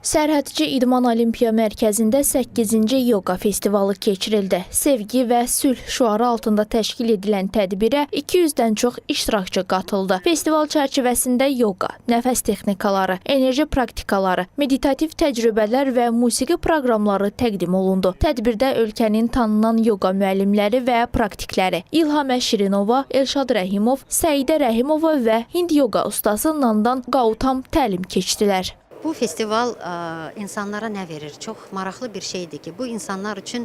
Sərhədçi İdman Olimpiya Mərkəzində 8-ci yoga festivalı keçirildi. Sevgi və sülh şüarı altında təşkil edilən tədbirə 200-dən çox iştirakçı qatıldı. Festival çərçivəsində yoga, nəfəs texnikaları, enerji praktikaları, meditativ təcrübələr və musiqi proqramları təqdim olundu. Tədbirdə ölkənin tanınan yoga müəllimləri və praktikləri İlhamə Şirinova, Elşad Rəhimov, Səidə Rəhimova və Hind yoga ustası Nandan Gautam təlim keçdilər. Bu festival insanlara nə verir? Çox maraqlı bir şeydir ki, bu insanlar üçün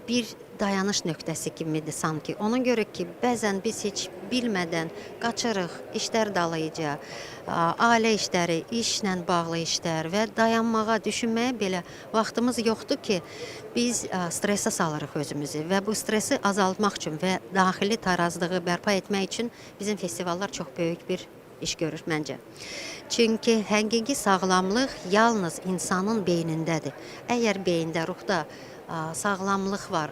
bir dayanış nöqtəsi kimidir sanki. Ona görə ki, bəzən biz heç bilmədən qaçırıq, işlər dalayıca, ailə işləri, işlə bağlı işlər və dayanmağa, düşünməyə belə vaxtımız yoxdur ki, biz stresə salırıq özümüzü və bu stresi azaltmaq üçün və daxili tarazlığı bərpa etmək üçün bizim festivallar çox böyük bir iş görür məncə. Çünki həqiqi sağlamlıq yalnız insanın beynindədir. Əgər beyində, ruhda sağlamlıq var,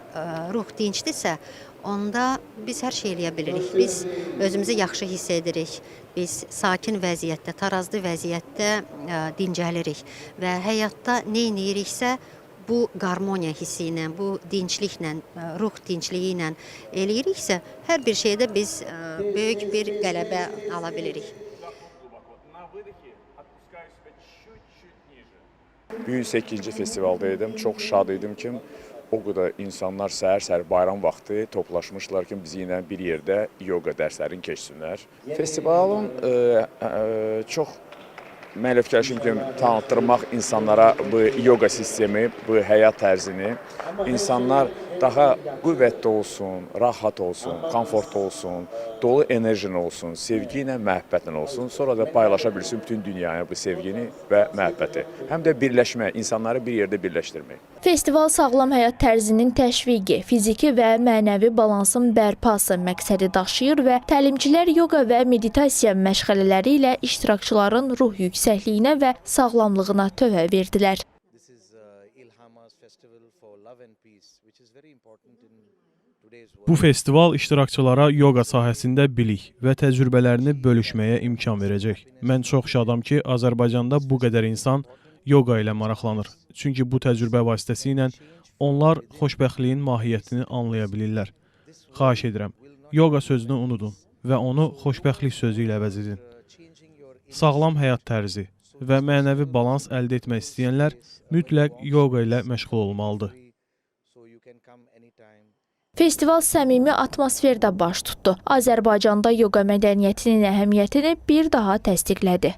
ruh dinçdirsə, onda biz hər şey eləyə bilirik. Biz özümüzü yaxşı hiss edirik. Biz sakin vəziyyətdə, tarazlı vəziyyətdə dincəlirik və həyatda nə ediriksə, bu qarmoniya hissi ilə, bu dinçliklə, ruh dinçliyi ilə eləyiriksə, hər bir şeydə biz böyük bir qələbə ala bilirik. Bu gün 8-ci festivaldaydım. Çox şad idim ki, o qədər insanlar səhər-səhər bayram vaxtı toplaşmışlar ki, bizi ilə bir yerdə yoga dərslərini keçsinlər. Festivalın çox mən elə fikirləşim ki, tanıtdırmaq insanlara bu yoga sistemi, bu həyat tərzini, insanlar daha qüvvətli olsun, rahat olsun, komfortlu olsun, dolu enerjin olsun, sevgi ilə, məhəbbətlə olsun. Sonra da paylaşa bilsin bütün dünyaya bu sevgini və məhəbbəti. Həm də birləşmək, insanları bir yerdə birləşdirmək. Festival sağlam həyat tərzinin təşviqi, fiziki və mənəvi balansın bərpası məqsədi daşıyır və təlimçilər yoga və meditasiya məşğələləri ilə iştirakçıların ruh yüksəkliyinə və sağlamlığına tövə verdilər. Bu festival iştirakçılara yoga sahəsində bilik və təcrübələrini bölüşməyə imkan verəcək. Mən çox şadam ki, Azərbaycanda bu qədər insan yoga ilə maraqlanır. Çünki bu təcrübə vasitəsilə onlar xoşbəxtliyin mahiyyətini anlaya bilirlər. Xahiş edirəm, yoga sözünü unudun və onu xoşbəxtlik sözü ilə əvəz edin. Sağlam həyat tərzi və mənəvi balans əldə etmək istəyənlər mütləq yoga ilə məşğul olmalıdır. Festival səmimi atmosferdə baş tutdu. Azərbaycanda yoga mədəniyyətinin əhəmiyyətini bir daha təsdiqlədi.